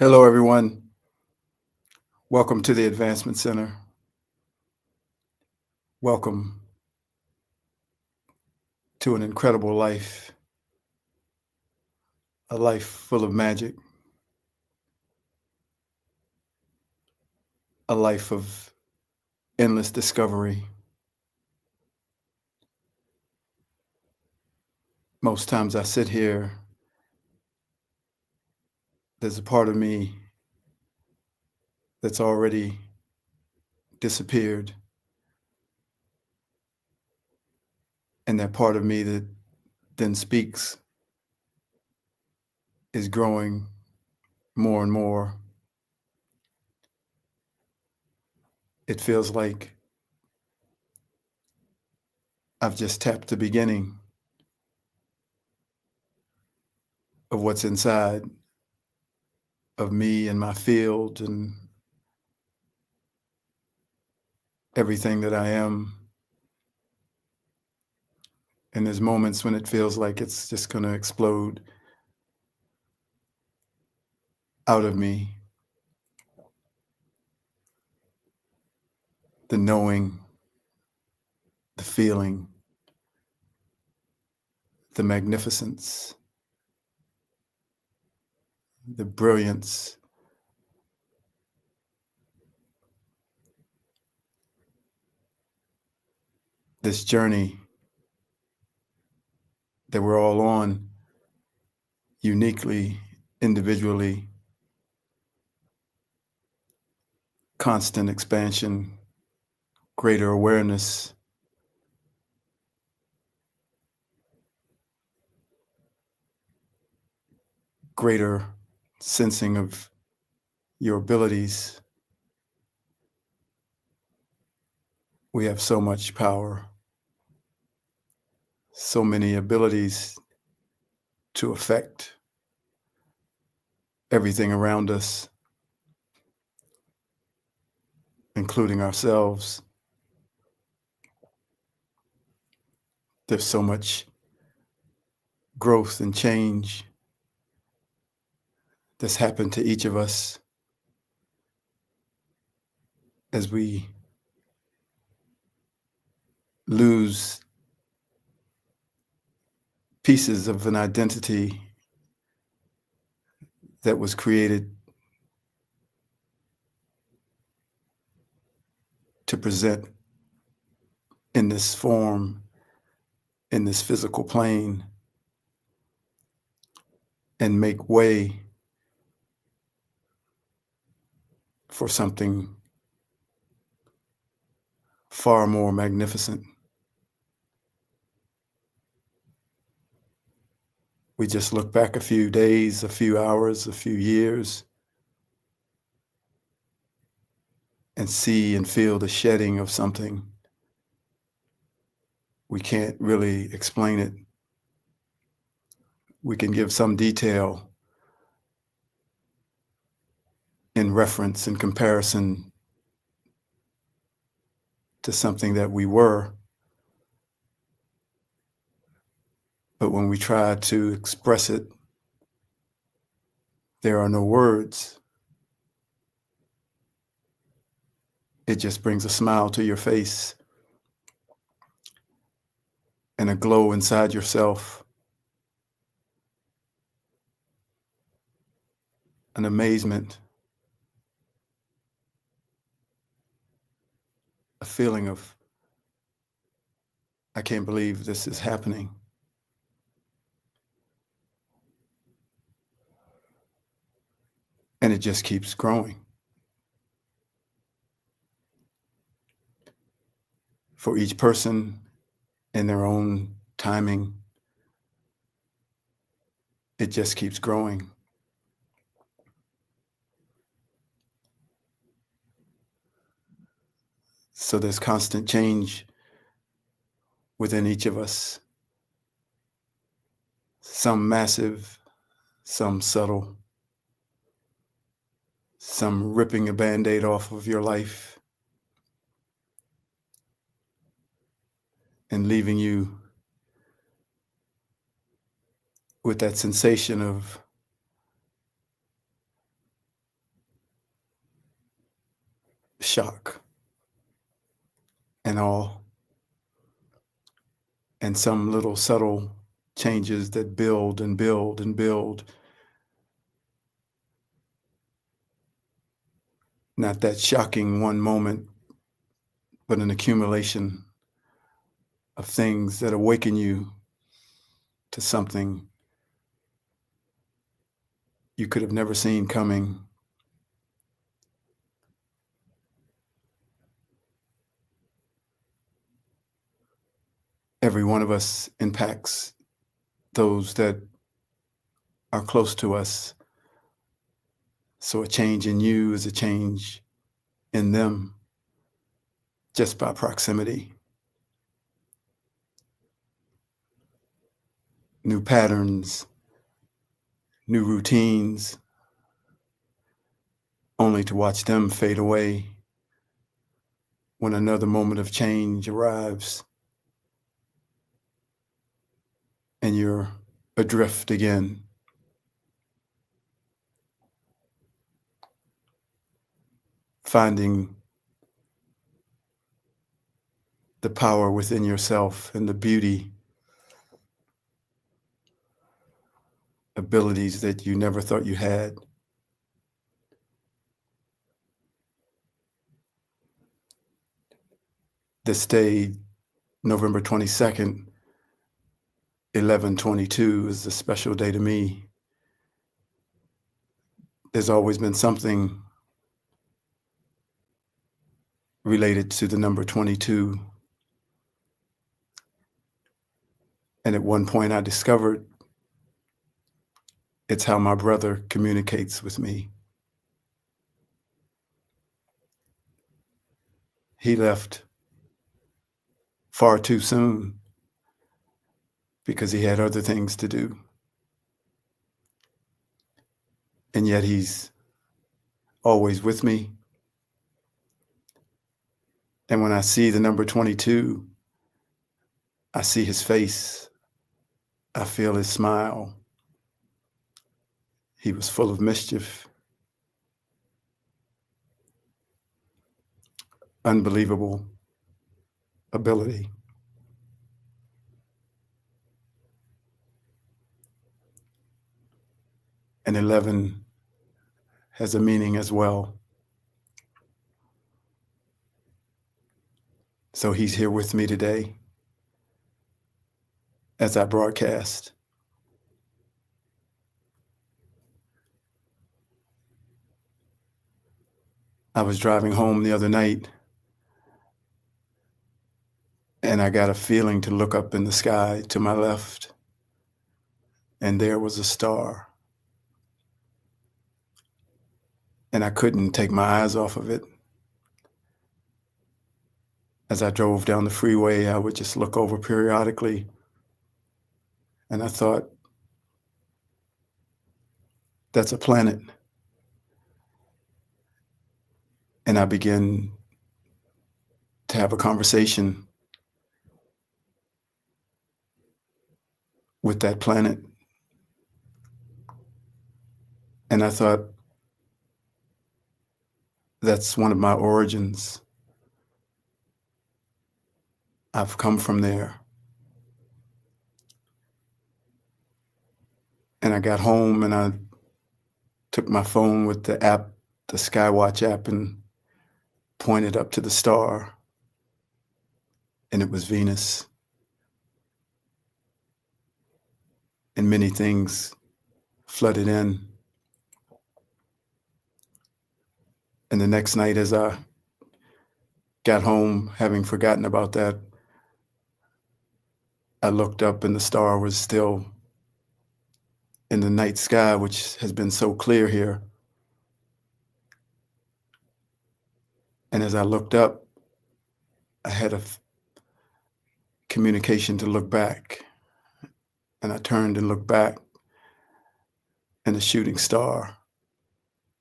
Hello, everyone. Welcome to the Advancement Center. Welcome to an incredible life, a life full of magic, a life of endless discovery. Most times I sit here, there's a part of me that's already disappeared, and that part of me that then speaks is growing more and more. It feels like I've just tapped the beginning of what's inside of me and my field and everything that I am. And there's moments when it feels like it's just going to explode out of me. The knowing, the feeling, the magnificence, the brilliance, this journey that we're all on uniquely, individually, constant expansion, greater awareness, greater sensing of your abilities. We have so much power, so many abilities to affect everything around us, including ourselves. There's so much growth and change that's happened to each of us as we lose pieces of an identity that was created to present in this form, in this physical plane, and make way for something far more magnificent. We just look back a few days, a few hours, a few years, and see and feel the shedding of something. We can't really explain it. We can give some detail in reference, in comparison to something that we were. But when we try to express it, there are no words. It just brings a smile to your face and a glow inside yourself, an amazement, a feeling of, I can't believe this is happening. And it just keeps growing. For each person in their own timing, it just keeps growing. So there's constant change within each of us, some massive, some subtle, some ripping a Band-Aid off of your life and leaving you with that sensation of shock and all, and some little subtle changes that build and build and build. Not that shocking one moment, but an accumulation of things that awaken you to something you could have never seen coming. Every one of us impacts those that are close to us. So a change in you is a change in them just by proximity. New patterns, new routines, only to watch them fade away when another moment of change arrives and you're adrift again. Finding the power within yourself and the beauty, abilities that you never thought you had. This day, November 22nd, 11/22 is a special day to me. There's always been something related to the number 22. And at one point I discovered it's how my brother communicates with me. He left far too soon because he had other things to do. And yet he's always with me. And when I see the number 22, I see his face. I feel his smile. He was full of mischief. Unbelievable ability. And 11 has a meaning as well. So he's here with me today as I broadcast. I was driving home the other night and I got a feeling to look up in the sky to my left, and there was a star. And I couldn't take my eyes off of it. As I drove down the freeway, I would just look over periodically, and I thought, that's a planet. And I began to have a conversation with that planet. And I thought, that's one of my origins. I've come from there. And I got home and I took my phone with the app, the Skywatch app, and pointed up to the star. And it was Venus. And many things flooded in. And the next night, as I got home, having forgotten about that, I looked up and the star was still in the night sky, which has been so clear here. And as I looked up, I had a communication to look back. And I turned and looked back, and a shooting star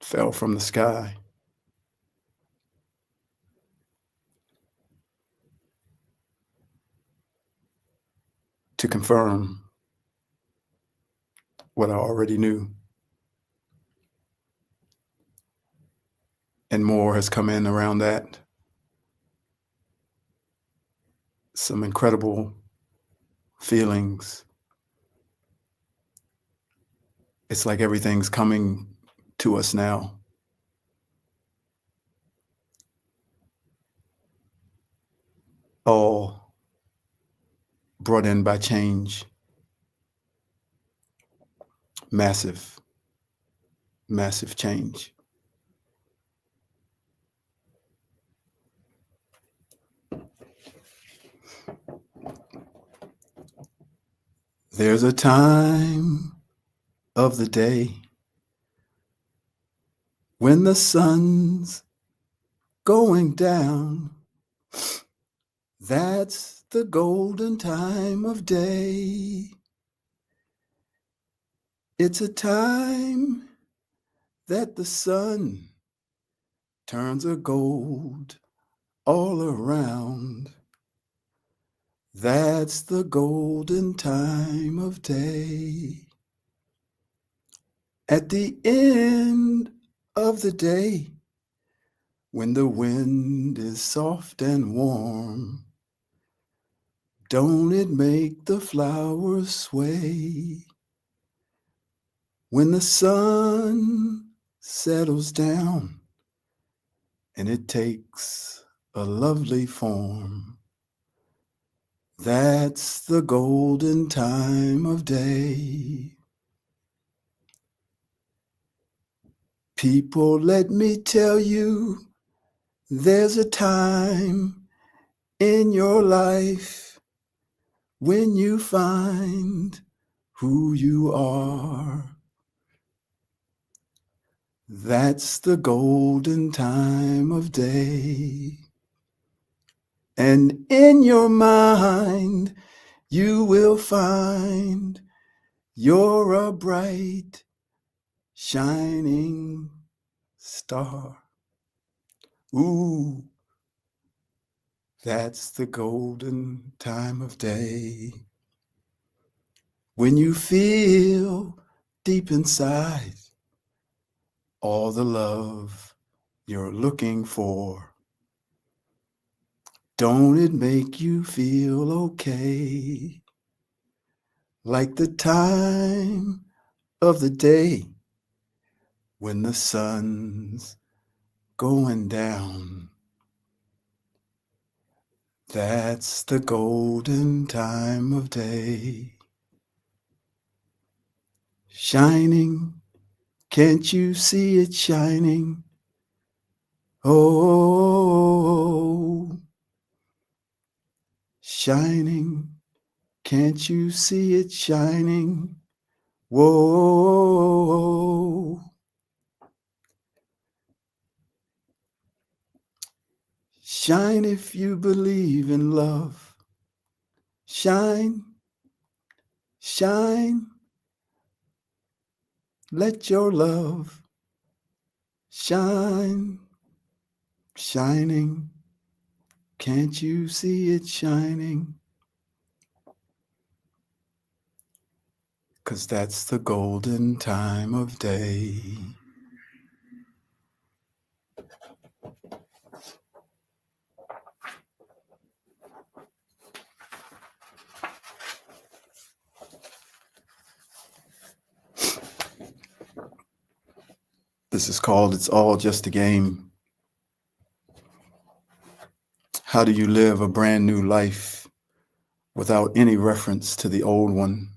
fell from the sky. To confirm what I already knew. and more has come in around that. Some incredible feelings. It's like everything's coming to us now. All brought in by change. Massive, massive change. There's a time of the day when the sun's going down. That's the golden time of day. It's a time that the sun turns a gold all around. That's the golden time of day. At the end of the day, when the wind is soft and warm, don't it make the flowers sway? When the sun settles down and it takes a lovely form, that's the golden time of day. People, let me tell you, there's a time in your life when you find who you are. That's the golden time of day. And in your mind, you will find you're a bright, shining star. Ooh, that's the golden time of day. When you feel deep inside all the love you're looking for, don't it make you feel okay? Like the time of the day when the sun's going down. That's the golden time of day. Shining, can't you see it shining? Oh, shining, can't you see it shining? Whoa. Shine if you believe in love. Shine, shine, let your love shine, shining. Can't you see it shining? 'Cause that's the golden time of day. This is called It's All Just a Game. How do you live a brand new life without any reference to the old one?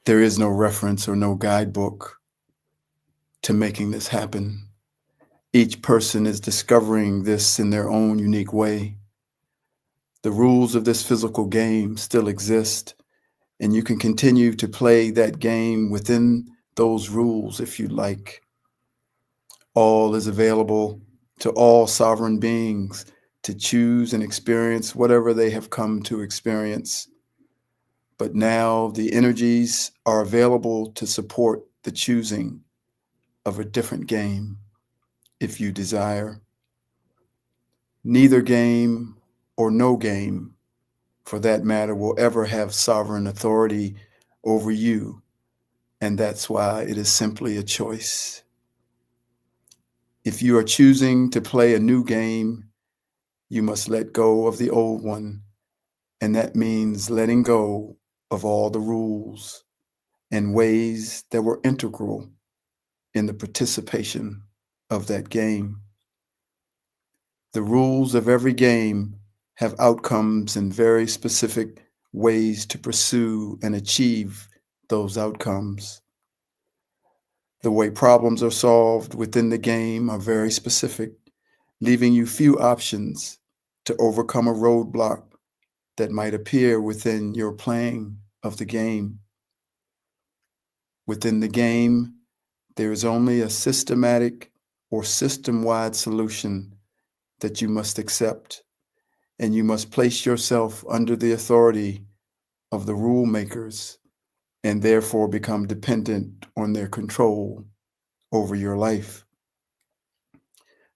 There is no reference or no guidebook to making this happen. Each person is discovering this in their own unique way. The rules of this physical game still exist, and you can continue to play that game within those rules if you like. All is available to all sovereign beings to choose and experience whatever they have come to experience. But now the energies are available to support the choosing of a different game if you desire. Neither game or no game, for that matter, will ever have sovereign authority over you, and that's why it is simply a choice. If you are choosing to play a new game, you must let go of the old one, and that means letting go of all the rules and ways that were integral in the participation of that game. The rules of every game have outcomes and very specific ways to pursue and achieve those outcomes. The way problems are solved within the game are very specific, leaving you few options to overcome a roadblock that might appear within your playing of the game. Within the game, there is only a systematic or system-wide solution that you must accept, and you must place yourself under the authority of the rule makers and therefore become dependent on their control over your life.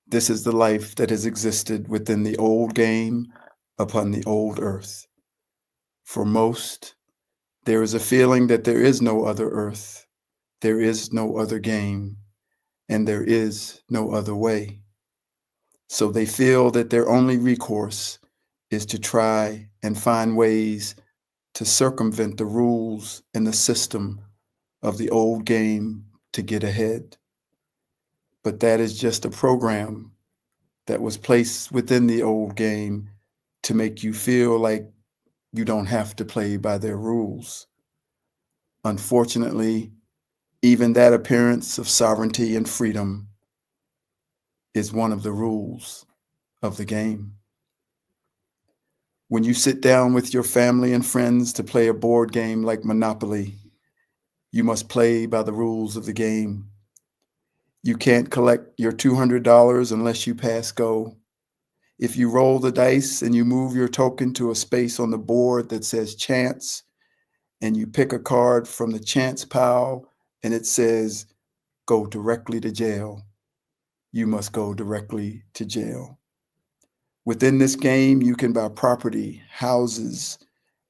This is the life that has existed within the old game upon the old earth. For most, there is a feeling that there is no other earth, there is no other game, and there is no other way. So they feel that their only recourse is to try and find ways to circumvent the rules and the system of the old game to get ahead. But that is just a program that was placed within the old game to make you feel like you don't have to play by their rules. Unfortunately, even that appearance of sovereignty and freedom is one of the rules of the game. When you sit down with your family and friends to play a board game like Monopoly, you must play by the rules of the game. You can't collect your $200 unless you pass go. If you roll the dice and you move your token to a space on the board that says chance, and you pick a card from the chance pile and it says go directly to jail, you must go directly to jail. Within this game, you can buy property, houses,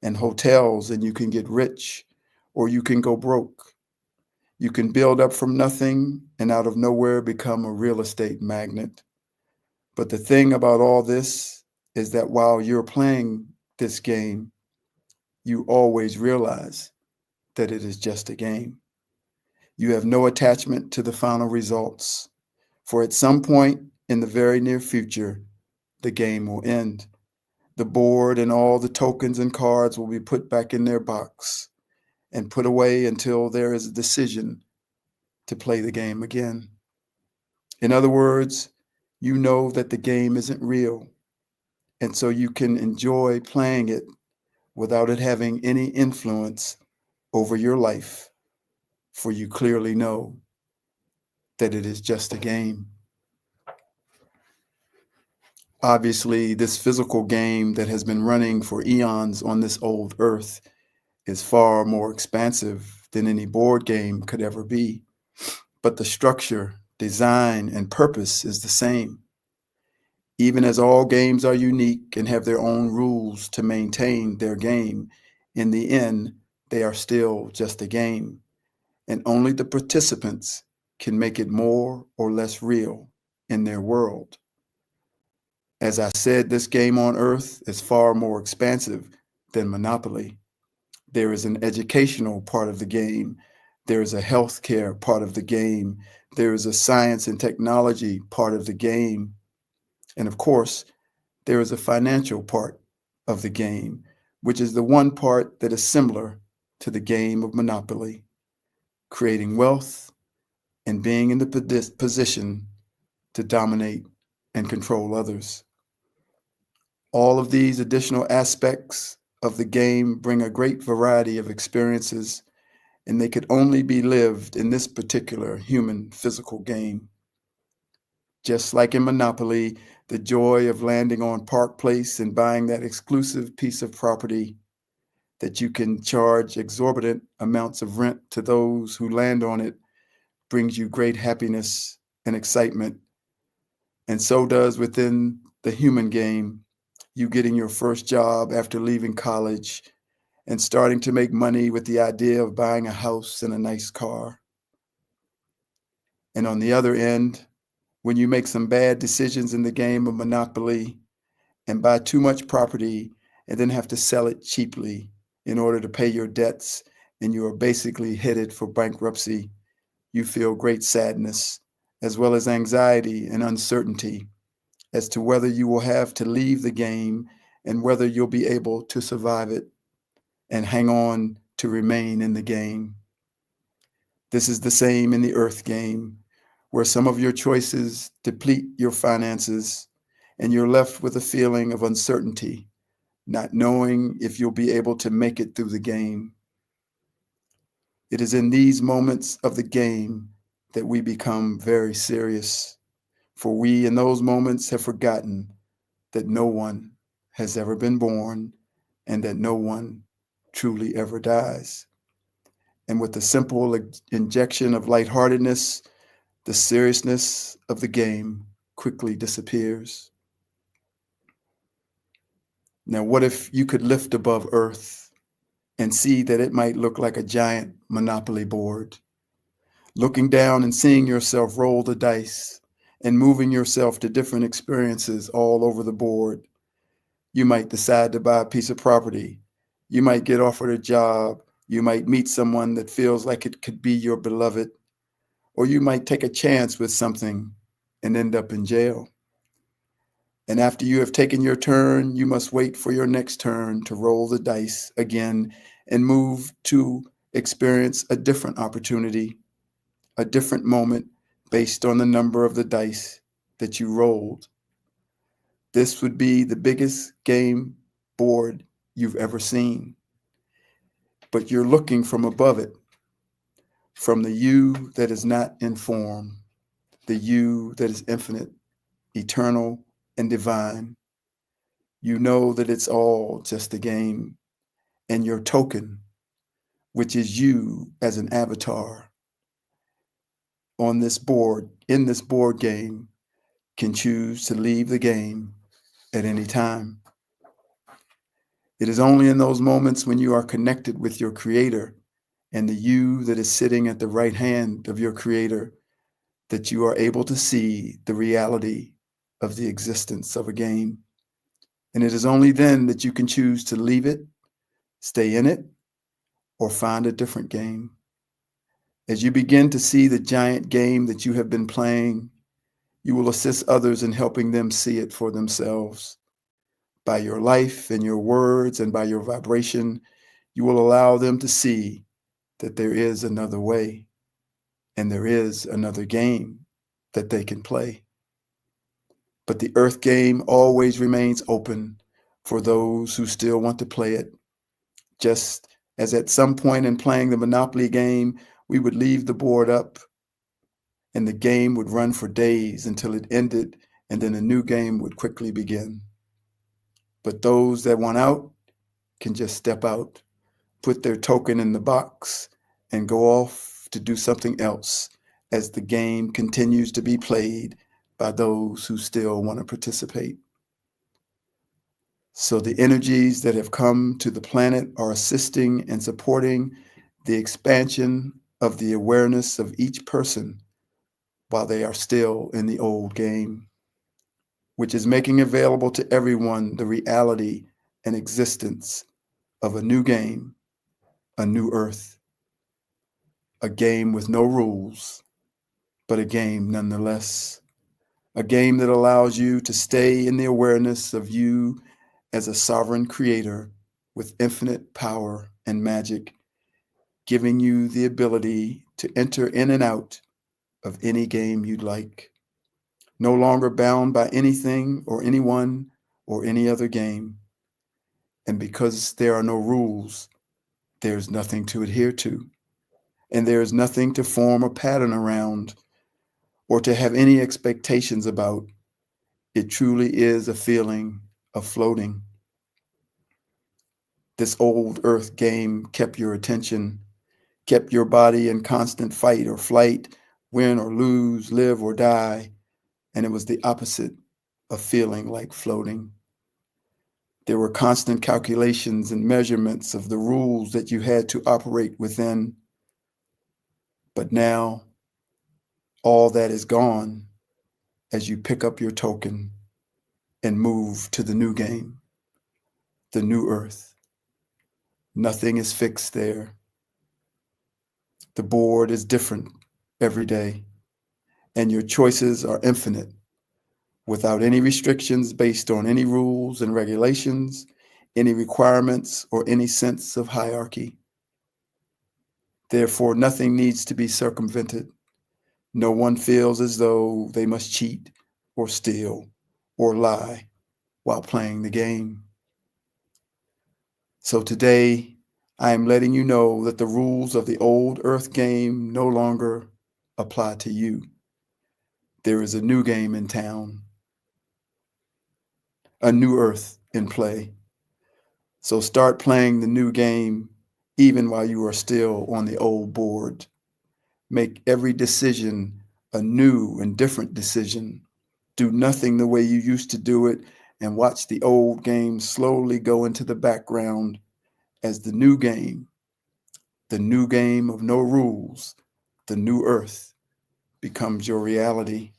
and hotels, and you can get rich, or you can go broke. You can build up from nothing and out of nowhere become a real estate magnate. But the thing about all this is that while you're playing this game, you always realize that it is just a game. You have no attachment to the final results, for at some point in the very near future, the game will end. The board and all the tokens and cards will be put back in their box and put away until there is a decision to play the game again. In other words, you know that the game isn't real, and so you can enjoy playing it without it having any influence over your life, for you clearly know that it is just a game. Obviously, this physical game that has been running for eons on this old earth is far more expansive than any board game could ever be. But the structure, design, and purpose is the same. Even as all games are unique and have their own rules to maintain their game, in the end, they are still just a game, and only the participants can make it more or less real in their world. As I said, this game on Earth is far more expansive than Monopoly. There is an educational part of the game. There is a healthcare part of the game. There is a science and technology part of the game. And of course, there is a financial part of the game, which is the one part that is similar to the game of Monopoly, creating wealth and being in the position to dominate and control others. All of these additional aspects of the game bring a great variety of experiences, and they could only be lived in this particular human physical game. Just like in Monopoly, the joy of landing on Park Place and buying that exclusive piece of property that you can charge exorbitant amounts of rent to those who land on it brings you great happiness and excitement. And so does within the human game, you getting your first job after leaving college and starting to make money with the idea of buying a house and a nice car. And on the other end, when you make some bad decisions in the game of Monopoly and buy too much property and then have to sell it cheaply in order to pay your debts, and you are basically headed for bankruptcy, you feel great sadness, as well as anxiety and uncertainty as to whether you will have to leave the game and whether you'll be able to survive it and hang on to remain in the game. This is the same in the earth game, where some of your choices deplete your finances and you're left with a feeling of uncertainty, not knowing if you'll be able to make it through the game. It is in these moments of the game that we become very serious, for we in those moments have forgotten that no one has ever been born and that no one truly ever dies. And with the simple injection of lightheartedness, the seriousness of the game quickly disappears. Now, what if you could lift above Earth and see that it might look like a giant Monopoly board? Looking down and seeing yourself roll the dice and moving yourself to different experiences all over the board. You might decide to buy a piece of property. You might get offered a job. You might meet someone that feels like it could be your beloved. Or you might take a chance with something and end up in jail. And after you have taken your turn, you must wait for your next turn to roll the dice again and move to experience a different opportunity, a different moment based on the number of the dice that you rolled. This would be the biggest game board you've ever seen. But you're looking from above it, from the you that is not in form, the you that is infinite, eternal, and divine. You know that it's all just a game, and your token, which is you as an avatar on this board, in this board game, can choose to leave the game at any time. It is only in those moments when you are connected with your creator and the you that is sitting at the right hand of your creator that you are able to see the reality of the existence of a game. And it is only then that you can choose to leave it, stay in it, or find a different game. As you begin to see the giant game that you have been playing, you will assist others in helping them see it for themselves. By your life and your words and by your vibration, you will allow them to see that there is another way and there is another game that they can play. But the earth game always remains open for those who still want to play it. Just as at some point in playing the Monopoly game, we would leave the board up and the game would run for days until it ended, and then a new game would quickly begin. But those that want out can just step out, put their token in the box, and go off to do something else as the game continues to be played by those who still want to participate. So the energies that have come to the planet are assisting and supporting the expansion of the awareness of each person while they are still in the old game, which is making available to everyone the reality and existence of a new game, a new earth, a game with no rules, but a game nonetheless, a game that allows you to stay in the awareness of you as a sovereign creator with infinite power and magic, giving you the ability to enter in and out of any game you'd like, no longer bound by anything or anyone or any other game. And because there are no rules, there's nothing to adhere to, and there is nothing to form a pattern around or to have any expectations about. It truly is a feeling of floating. This old earth game kept your attention, kept your body in constant fight or flight, win or lose, live or die, and it was the opposite of feeling like floating. There were constant calculations and measurements of the rules that you had to operate within. But now, all that is gone, as you pick up your token and move to the new game, the new earth. Nothing is fixed there. The board is different every day, and your choices are infinite, without any restrictions based on any rules and regulations, any requirements, or any sense of hierarchy. Therefore, nothing needs to be circumvented. No one feels as though they must cheat or steal or lie while playing the game. So today, I am letting you know that the rules of the old Earth game no longer apply to you. There is a new game in town, a new Earth in play. So start playing the new game even while you are still on the old board. Make every decision a new and different decision. Do nothing the way you used to do it, and watch the old game slowly go into the background as the new game of no rules, the new Earth, becomes your reality.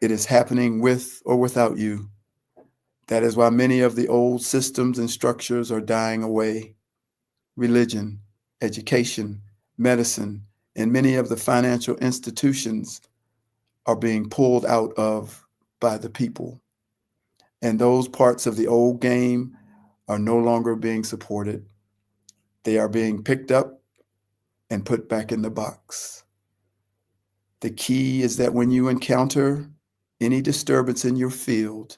It is happening with or without you. That is why many of the old systems and structures are dying away. Religion, education, medicine, and many of the financial institutions are being pulled out of by the people. And those parts of the old game are no longer being supported. They are being picked up and put back in the box. The key is that when you encounter any disturbance in your field,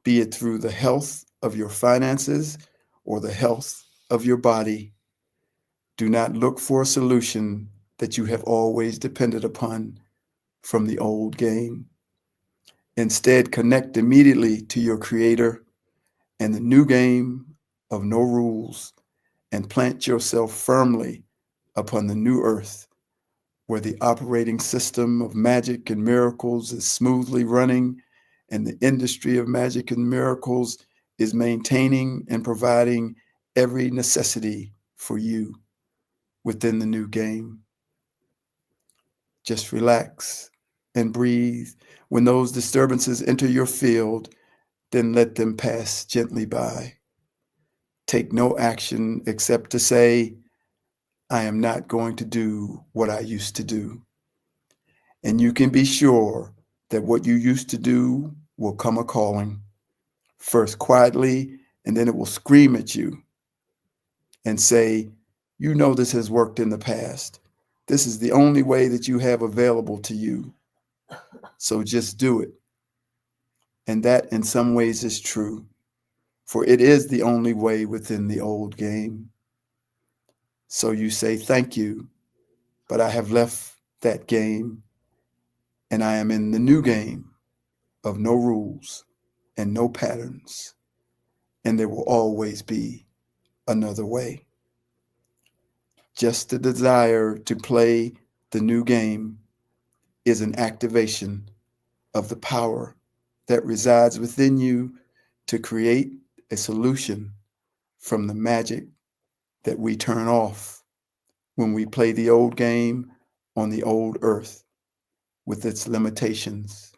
be it through the health of your finances or the health of your body, do not look for a solution that you have always depended upon from the old game. Instead, connect immediately to your creator and the new game of no rules, and plant yourself firmly upon the new earth, where the operating system of magic and miracles is smoothly running, and the industry of magic and miracles is maintaining and providing every necessity for you within the new game. Just relax and breathe. When those disturbances enter your field, then let them pass gently by. Take no action except to say, I am not going to do what I used to do. And you can be sure that what you used to do will come a calling, first quietly, and then it will scream at you and say, you know this has worked in the past. This is the only way that you have available to you. So just do it. And that in some ways is true, for it is the only way within the old game. So you say, thank you, but I have left that game and I am in the new game of no rules and no patterns, and there will always be another way. Just the desire to play the new game is an activation of the power that resides within you to create a solution from the magic that we turn off when we play the old game on the old earth with its limitations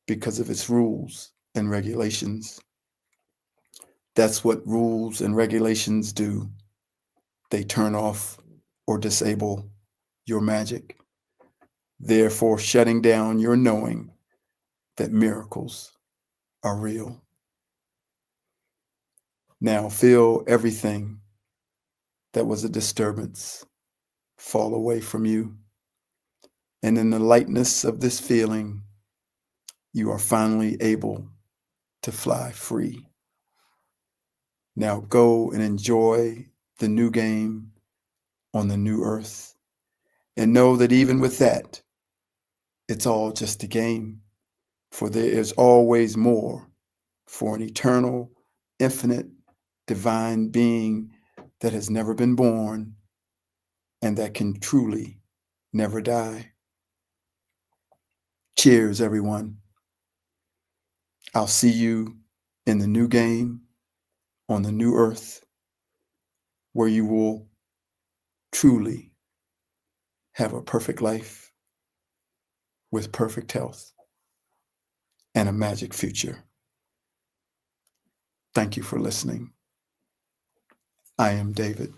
because of its rules and regulations. That's what rules and regulations do. They turn off or disable your magic, therefore shutting down your knowing that miracles are real. Now feel everything that was a disturbance fall away from you. And in the lightness of this feeling, you are finally able to fly free. Now go and enjoy the new game on the new earth, and know that even with that, it's all just a game, for there is always more for an eternal, infinite, divine being that has never been born and that can truly never die. Cheers, everyone. I'll see you in the new game on the new earth, where you will truly have a perfect life. with perfect health and a magic future. Thank you for listening. I am David.